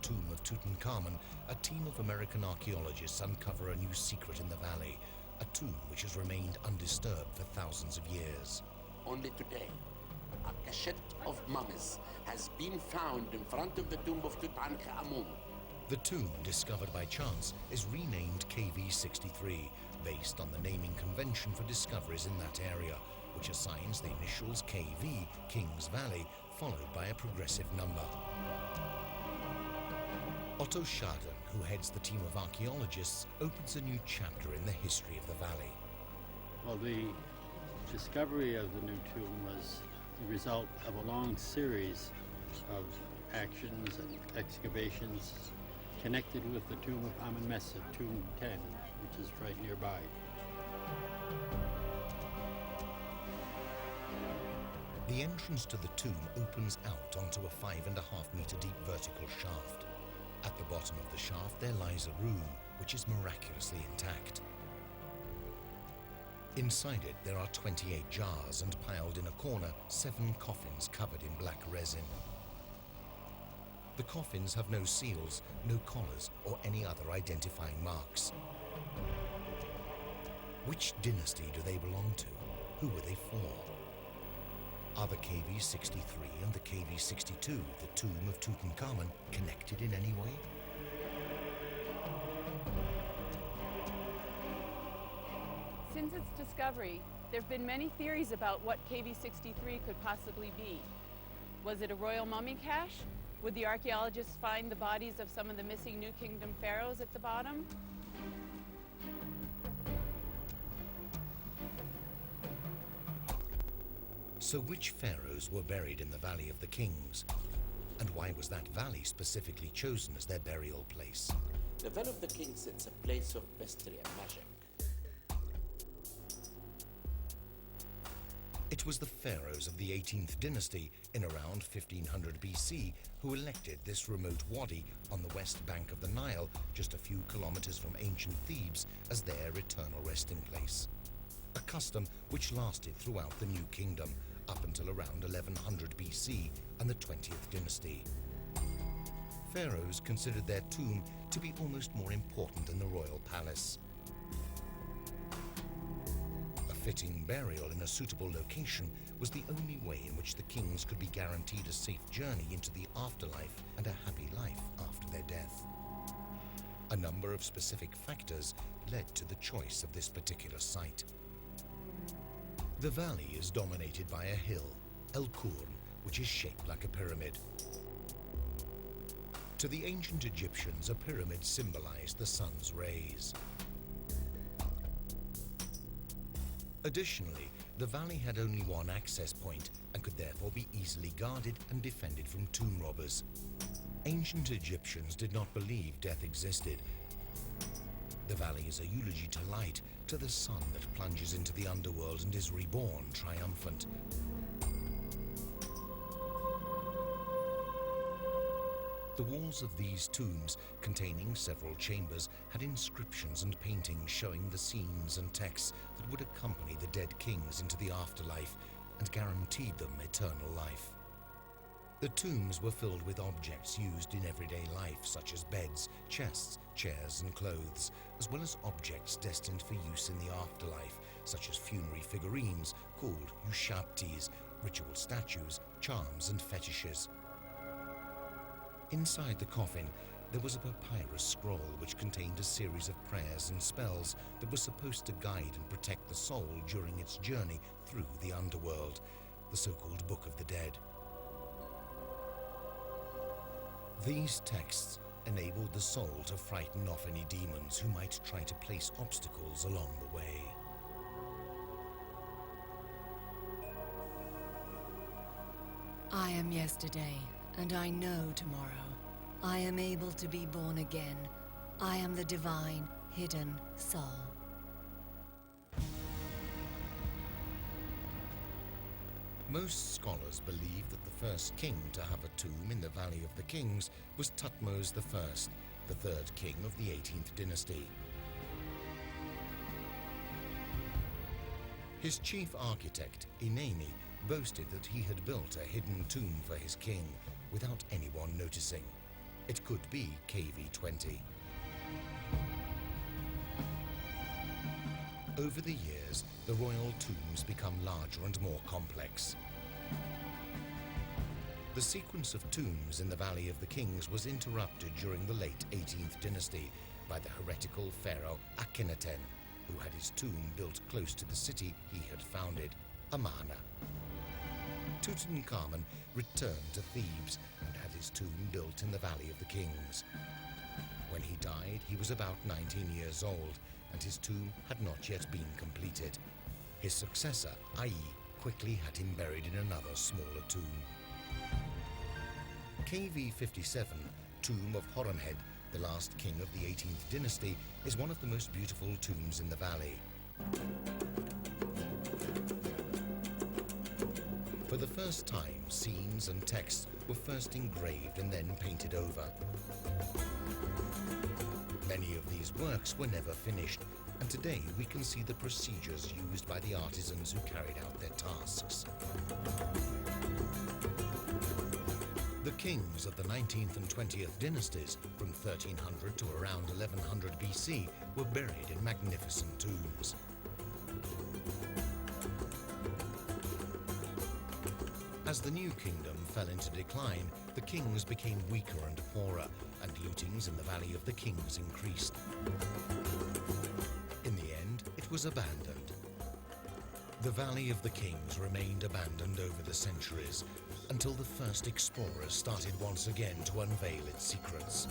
Tomb of Tutankhamen, a team of American archaeologists uncover a new secret in the valley, a tomb which has remained undisturbed for thousands of years. Only today, a cachette of mummies has been found in front of the Tomb of Tutankhamen. The tomb, discovered by chance, is renamed KV63, based on the naming convention for discoveries in that area, which assigns the initials KV, King's Valley, followed by a progressive number. Otto Schaden, who heads the team of archaeologists, opens a new chapter in the history of the valley. Well, the discovery of the new tomb was the result of a long series of actions and excavations connected with the Tomb of Amenmesse, Tomb 10, which is right nearby. The entrance to the tomb opens out onto a 5.5-meter deep vertical shaft. At the bottom of the shaft there lies a room which is miraculously intact. Inside it there are 28 jars, and piled in a corner 7 coffins covered in black resin. The coffins have no seals, no collars, or any other identifying marks. Which dynasty do they belong to? Who were they for? Are the KV63 and the KV62, the Tomb of Tutankhamen, connected in any way? Since its discovery, there have been many theories about what KV63 could possibly be. Was it a royal mummy cache? Would the archaeologists find the bodies of some of the missing New Kingdom pharaohs at the bottom? So which pharaohs were buried in the Valley of the Kings? And why was that valley specifically chosen as their burial place? The Valley of the Kings is a place of mystery and magic. It was the pharaohs of the 18th dynasty in around 1500 BC who elected this remote wadi on the west bank of the Nile, just a few kilometers from ancient Thebes, as their eternal resting place. A custom which lasted throughout the New Kingdom up until around 1100 BC and the 20th dynasty. Pharaohs considered their tomb to be almost more important than the royal palace. Fitting burial in a suitable location was the only way in which the kings could be guaranteed a safe journey into the afterlife and a happy life after their death. A number of specific factors led to the choice of this particular site. The valley is dominated by a hill, El Kurn, which is shaped like a pyramid. To the ancient Egyptians, a pyramid symbolized the sun's rays. Additionally, the valley had only one access point and could therefore be easily guarded and defended from tomb robbers. Ancient Egyptians did not believe death existed. The valley is a eulogy to light, to the sun that plunges into the underworld and is reborn triumphant. The walls of these tombs, containing several chambers, had inscriptions and paintings showing the scenes and texts that would accompany the dead kings into the afterlife and guaranteed them eternal life. The tombs were filled with objects used in everyday life, such as beds, chests, chairs, and clothes, as well as objects destined for use in the afterlife, such as funerary figurines called ushabtis, ritual statues, charms, and fetishes. Inside the coffin, there was a papyrus scroll which contained a series of prayers and spells that were supposed to guide and protect the soul during its journey through the underworld, the so-called Book of the Dead. These texts enabled the soul to frighten off any demons who might try to place obstacles along the way. I am yesterday, and I know tomorrow. I am able to be born again. I am the divine, hidden soul. Most scholars believe that the first king to have a tomb in the Valley of the Kings was Thutmose I, the third king of the 18th dynasty. His chief architect, Inanni, boasted that he had built a hidden tomb for his king without anyone noticing. It could be KV-20. Over the years, the royal tombs become larger and more complex. The sequence of tombs in the Valley of the Kings was interrupted during the late 18th dynasty by the heretical pharaoh Akhenaten, who had his tomb built close to the city he had founded, Amarna. Tutankhamen returned to Thebes and had his tomb built in the Valley of the Kings. When he died, he was about 19 years old, and his tomb had not yet been completed. His successor, Ai, quickly had him buried in another smaller tomb. KV-57, Tomb of Horemheb, the last king of the 18th dynasty, is one of the most beautiful tombs in the valley. For the first time, scenes and texts were first engraved and then painted over. Many of these works were never finished, and today we can see the procedures used by the artisans who carried out their tasks. The kings of the 19th and 20th dynasties, from 1300 to around 1100 BC, were buried in magnificent tombs. As the new kingdom fell into decline, the kings became weaker and poorer, and lootings in the Valley of the Kings increased. In the end, it was abandoned. The Valley of the Kings remained abandoned over the centuries, until the first explorers started once again to unveil its secrets.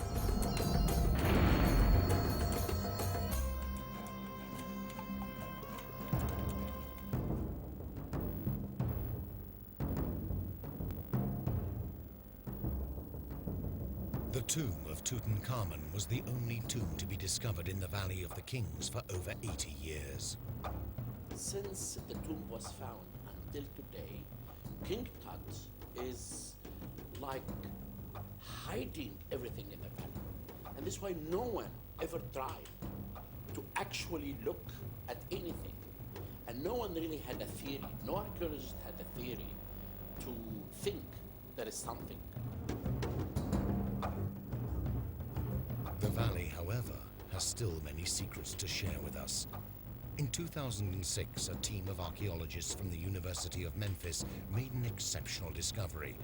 The tomb of Tutankhamen was the only tomb to be discovered in the Valley of the Kings for over 80 years. Since the tomb was found until today, King Tut is like hiding everything in the valley. And this is why no one ever tried to actually look at anything. And no one really had a theory, no archaeologist had a theory to think there is something. The valley, however, has still many secrets to share with us. In 2006, a team of archaeologists from the University of Memphis made an exceptional discovery,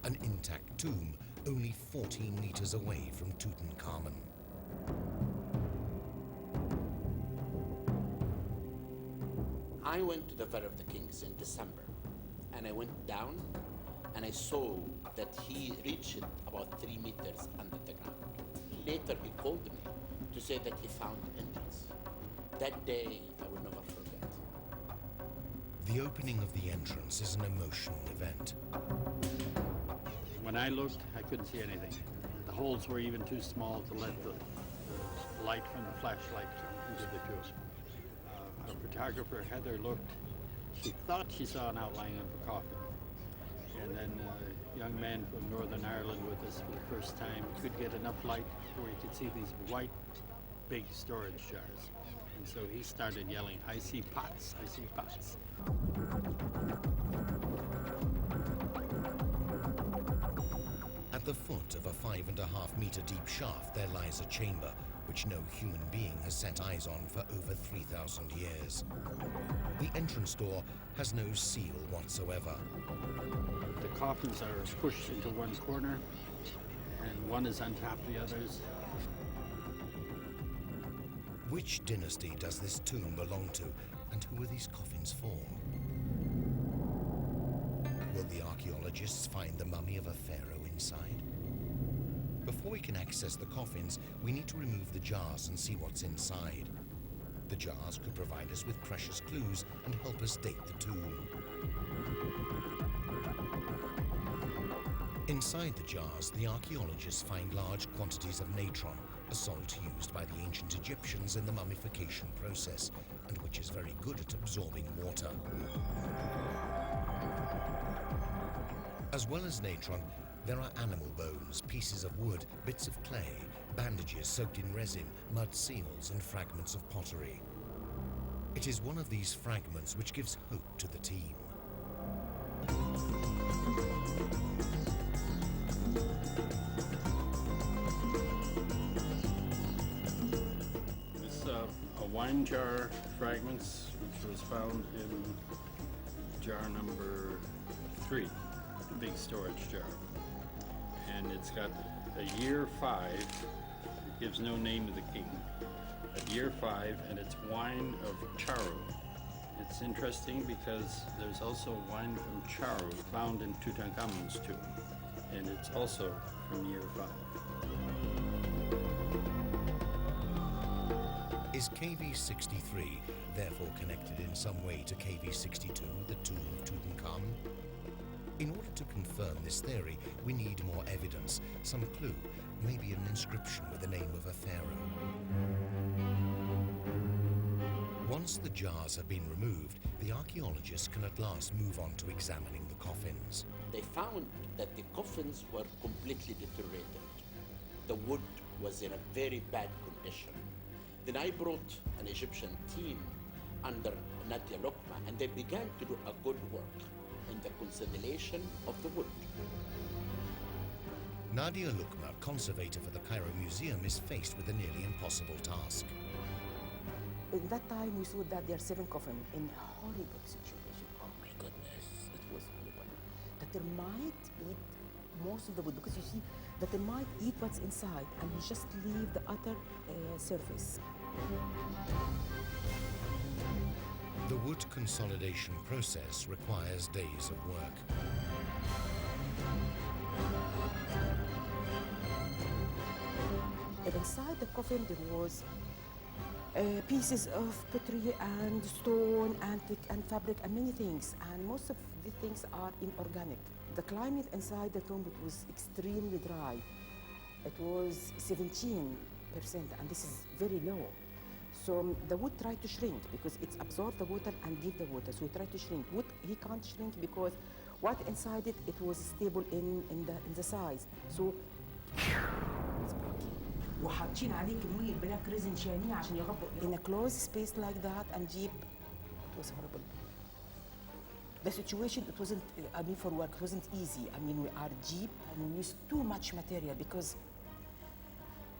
an intact tomb only 14 meters away from Tutankhamen. I went to the Valley of the Kings in December, and I went down and I saw that he reached about 3 meters under the ground. Later he called me to say that he found the entrance. That day I will never forget. The opening of the entrance is an emotional event. When I looked, I couldn't see anything. The holes were even too small to let the light from the flashlight come into the tomb. Our photographer, Heather, looked. She thought she saw an outline of a coffin. And then a young man from Northern Ireland with us for the first time could get enough light where he could see these white, big storage jars. And so he started yelling, "I see pots, I see pots." At the foot of a 5.5-meter deep shaft, there lies a chamber which no human being has set eyes on for over 3,000 years. The entrance door has no seal whatsoever. The coffins are pushed into one corner, and one is on top of the others. Which dynasty does this tomb belong to, and who are these coffins for? Will the archaeologists find the mummy of a pharaoh inside? Before we can access the coffins, we need to remove the jars and see what's inside. The jars could provide us with precious clues and help us date the tomb. Inside the jars, the archaeologists find large quantities of natron, a salt used by the ancient Egyptians in the mummification process, and which is very good at absorbing water. As well as natron, there are animal bones, pieces of wood, bits of clay, bandages soaked in resin, mud seals, and fragments of pottery. It is one of these fragments which gives hope to the team. This a wine jar fragments, which was found in jar number 3, the big storage jar. And it's got a year 5, it gives no name of the king, a year 5, and it's wine of Charu. It's interesting because there's also wine from Charu found in Tutankhamun's tomb, and it's also from year 5. Is KV-63 therefore connected in some way to KV-62, the tomb of Tutankhamun? In order to confirm this theory, we need more evidence, some clue, maybe an inscription with the name of a pharaoh. Once the jars have been removed, the archaeologists can at last move on to examining the coffins. They found that the coffins were completely deteriorated. The wood was in a very bad condition. Then I brought an Egyptian team under Nadia Lokma, and they began to do a good work in the consolidation of the wood. Nadia Lokma, conservator for the Cairo Museum, is faced with a nearly impossible task. In that time, we saw that there are 7 coffins in a horrible situation. Oh my goodness, it was horrible. The termite eat most of the wood, because you see, the termite eat what's inside and we just leave the outer surface. The wood consolidation process requires days of work. And inside the coffin there was pieces of pottery and stone and fabric and many things, and most of the things are inorganic. The climate inside the tomb, it was extremely dry. It was 17%, and this is very low. So the wood tried to shrink because it's absorbed the water and give the water, so it tried to shrink. Wood, he can't shrink because what inside it, it was stable in the size. So it's broken. وحاطين عليه كمية بلاك ريزن شانية عشان يغطوا. In a closed space like that and deep, it was horrible. The situation, it wasn't, I mean, for work, it wasn't easy. I mean, we are deep and we use too much material because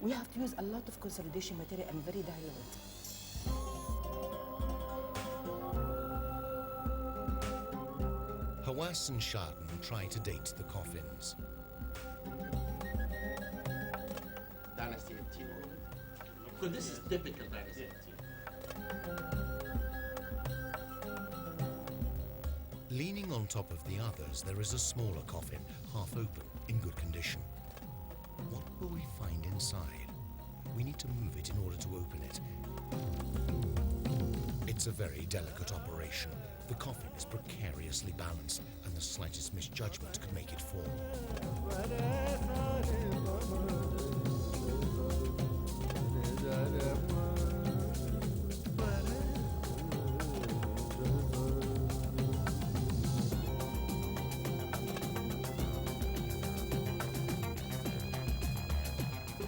we have to use a lot of consolidation material and very dilute. Hawass and Sharden try to date the coffins. Dynasty 18. Because this is typical Dynasty 18. Leaning on top of the others, there is a smaller coffin, half open, in good condition. What will we find inside? We need to move it in order to open it. It's a very delicate operation. The coffin is precariously balanced, and the slightest misjudgment could make it fall.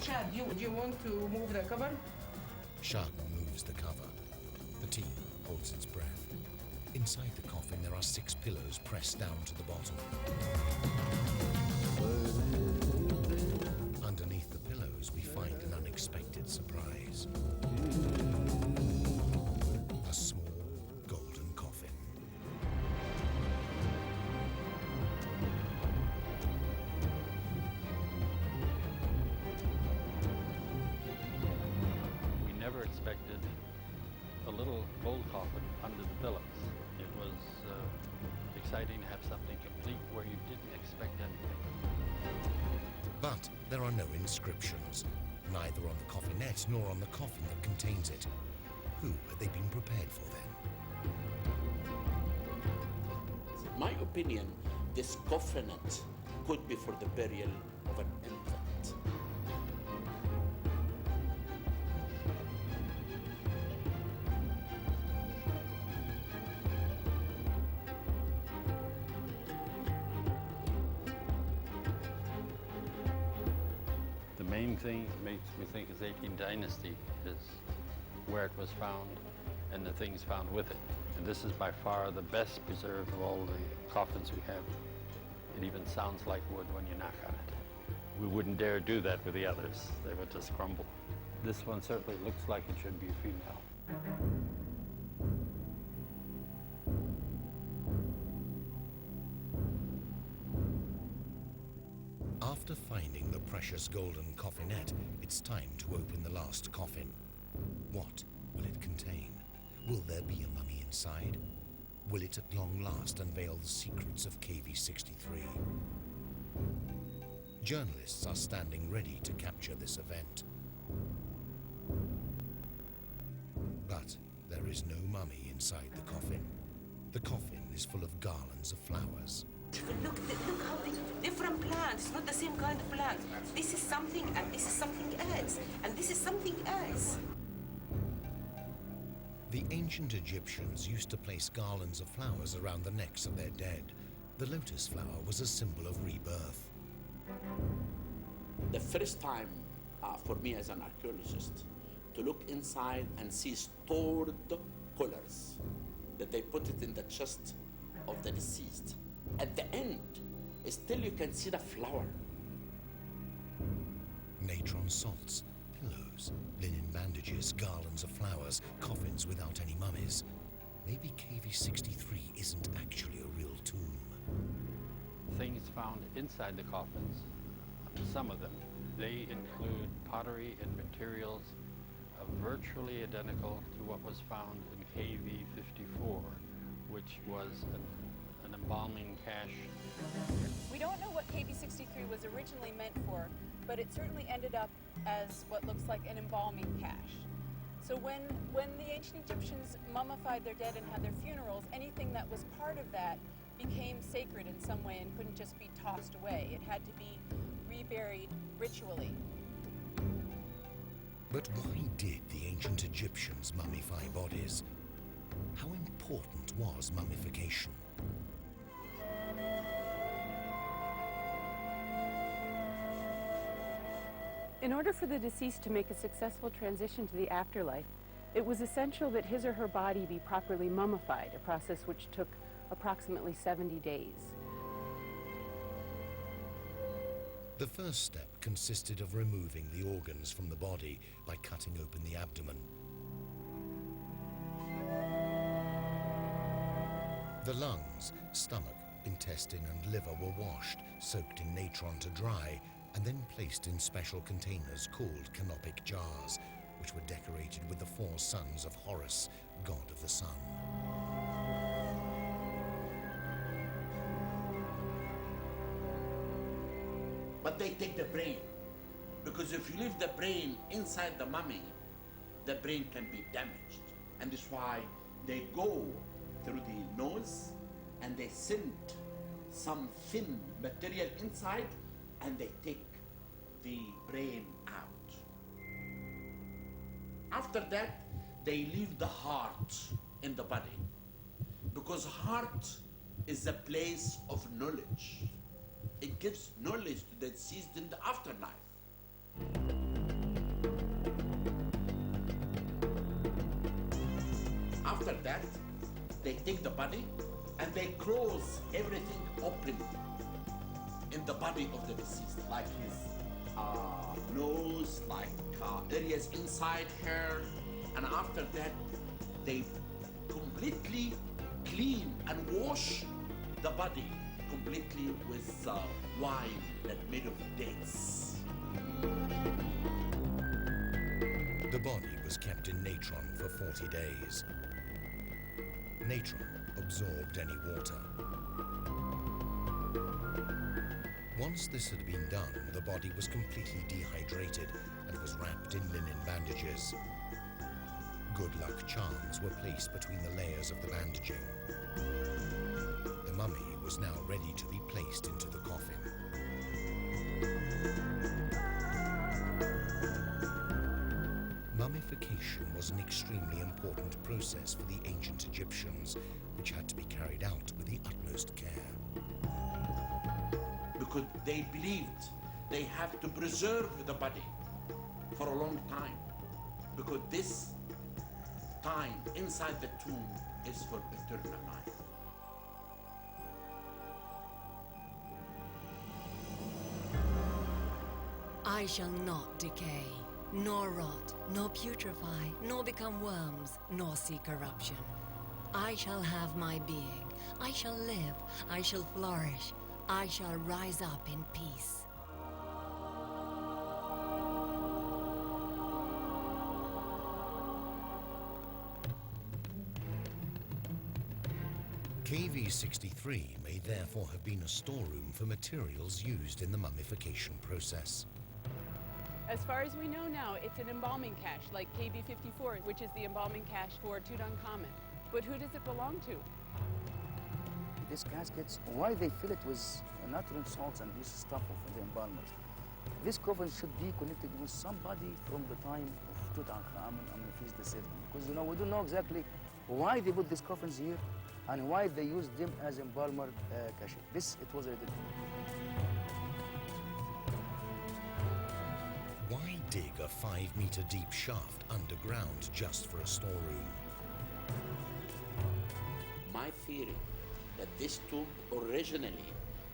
Chad, do you want to move the cover? Sharden moves the cover. The team holds its breath. Inside the coffin, there are 6 pillows pressed down to the bottom. Underneath the pillows, we find an unexpected surprise. A small golden coffin. We never expected a little gold coffin under the pillows. It was exciting to have something complete where you didn't expect anything. But there are no inscriptions, neither on the coffinette nor on the coffin that contains it. Who had they been prepared for then? In my opinion, this coffinette could be for the burial of an infant. The main thing that makes me think is 18th dynasty is where it was found and the things found with it. And this is by far the best preserved of all the coffins we have. It even sounds like wood when you knock on it. we wouldn't dare do that with the others. They would just crumble. This one certainly looks like it should be a female. After finding the precious golden coffinette, it's time to open the last coffin. What will it contain? Will there be a mummy inside? Will it at long last unveil the secrets of KV-63? Journalists are standing ready to capture this event. But there is no mummy inside the coffin. The coffin is full of garlands of flowers. Look how the different plants, it's not the same kind of plant. This is something and this is something else. And this is something else. The ancient Egyptians used to place garlands of flowers around the necks of their dead. The lotus flower was a symbol of rebirth. The first time for me as an archaeologist to look inside and see stored colors, that they put it in the chest of the deceased. At the end, still you can see the flower. Natron salts, pillows, linen bandages, garlands of flowers, coffins without any mummies. Maybe KV-63 isn't actually a real tomb. Things found inside the coffins, some of them, they include pottery and materials virtually identical to what was found in KV-54, which was an embalming cache. We don't know what KV-63 was originally meant for, but it certainly ended up as what looks like an embalming cache. So when the ancient Egyptians mummified their dead and had their funerals, anything that was part of that became sacred in some way and couldn't just be tossed away. It had to be reburied ritually. But why did the ancient Egyptians mummify bodies? How important was mummification? In order for the deceased to make a successful transition to the afterlife, it was essential that his or her body be properly mummified, a process which took approximately 70 days. The first step consisted of removing the organs from the body by cutting open the abdomen. The lungs, stomach, intestine and liver were washed, soaked in natron to dry, and then placed in special containers called canopic jars, which were decorated with the 4 sons of Horus, god of the sun. But they take the brain, because if you leave the brain inside the mummy, the brain can be damaged. And that's why they go through the nose and they send some thin material inside and they take the brain out. After that, they leave the heart in the body, because heart is a place of knowledge. It gives knowledge to the deceased in the afterlife. After that, they take the body and they close everything open in the body of the deceased, like his nose, like areas inside hair. And after that, they completely clean and wash the body completely with wine that made of dates. The body was kept in natron for 40 days. Natron absorbed any water. Once this had been done, the body was completely dehydrated and was wrapped in linen bandages. Good luck charms were placed between the layers of the bandaging. The mummy was now ready to be placed into the coffin. Mummification was an extremely important process for the ancient Egyptians, which had to be carried out with the utmost care. Because they believed they have to preserve the body for a long time, because this time inside the tomb is for eternal life. I shall not decay, nor rot, nor putrefy, nor become worms, nor see corruption. I shall have my being. I shall live. I shall flourish. I shall rise up in peace. KV-63 may therefore have been a storeroom for materials used in the mummification process. As far as we know now, it's an embalming cache, like KV-54, which is the embalming cache for Tutankhamen. But who does it belong to? These caskets, why they fill it with natural salts and this stuff of the embalmers? This coffin should be connected with somebody from the time of Tutankhamen, I mean, if he's the certain. Because, you know, we don't know exactly why they put these coffins here and why they used them as embalmer cache. This, it was already. Why dig a 5-meter deep shaft underground just for a storeroom? My theory that this tomb originally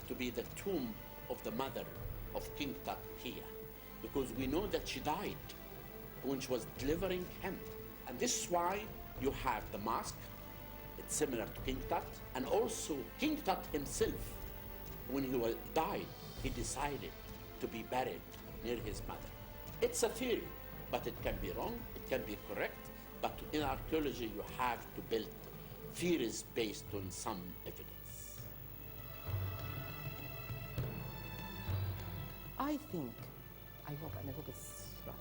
to be the tomb of the mother of King Tut here, because we know that she died when she was delivering him. And this is why you have the mask, it's similar to King Tut, and also King Tut himself, when he died, he decided to be buried near his mother. It's a theory, but it can be wrong, it can be correct, but in archaeology you have to build theories based on some evidence. I think, I hope, and I hope it's right,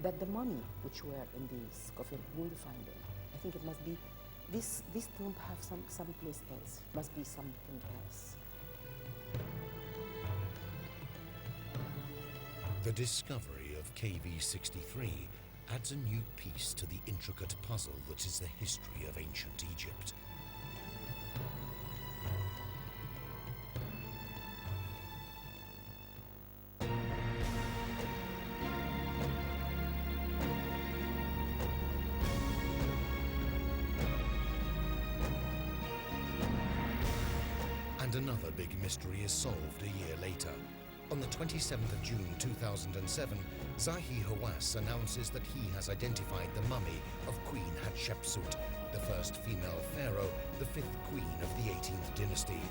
that the mummy which were in this coffin, we will find them. I think it must be, this tomb have some place else, must be something else. The discovery of KV-63 adds a new piece to the intricate puzzle that is the history of ancient Egypt. And another big mystery is solved a year later. On the 27th of June 2007, Zahi Hawass announces that he has identified the mummy of Queen Hatshepsut, the first female pharaoh, the 5th queen of the 18th dynasty.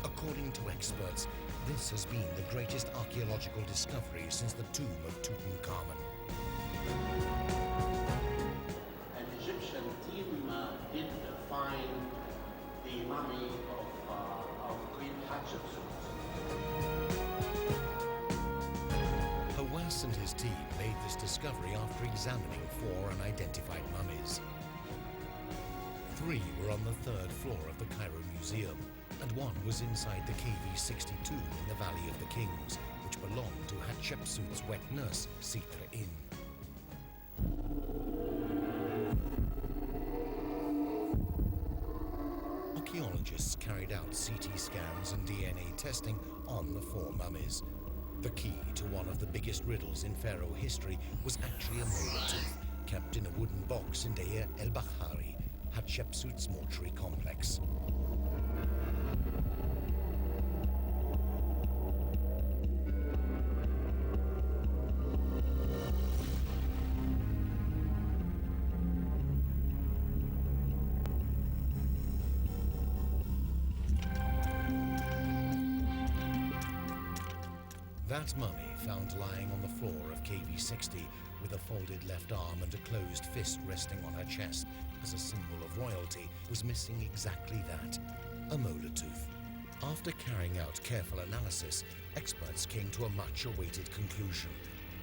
According to experts, this has been the greatest archaeological discovery since the tomb of Tutankhamen. An Egyptian team did find the mummy of Queen Hatshepsut. Hawass and his team made this discovery after examining 4 unidentified mummies. 3 were on the 3rd floor of the Cairo Museum, and 1 was inside the KV-60 tomb in the Valley of the Kings, which belonged to Hatshepsut's wet nurse, Sitra Inn. Archaeologists carried out CT scans and DNA testing on the 4 mummies. The key to one of the biggest riddles in pharaoh history was actually a molar tooth kept in a wooden box in Deir el-Bahari, Hatshepsut's mortuary complex. That mummy, found lying on the floor of KV-60 with a folded left arm and a closed fist resting on her chest as a symbol of royalty, was missing exactly that, a molar tooth. After carrying out careful analysis, experts came to a much-awaited conclusion.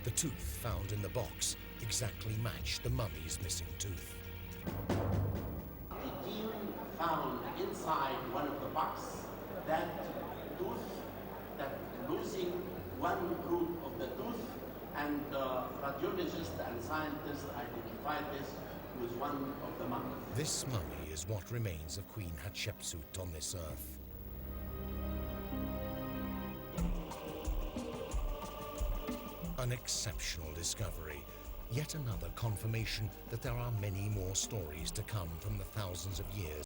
The tooth found in the box exactly matched the mummy's missing tooth. The team found inside one of the boxes that tooth, that losing one root of the tooth, and radiologists and scientists identified this with one of the mummies. This mummy is what remains of Queen Hatshepsut on this earth. An exceptional discovery, yet another confirmation that there are many more stories to come from the thousands of years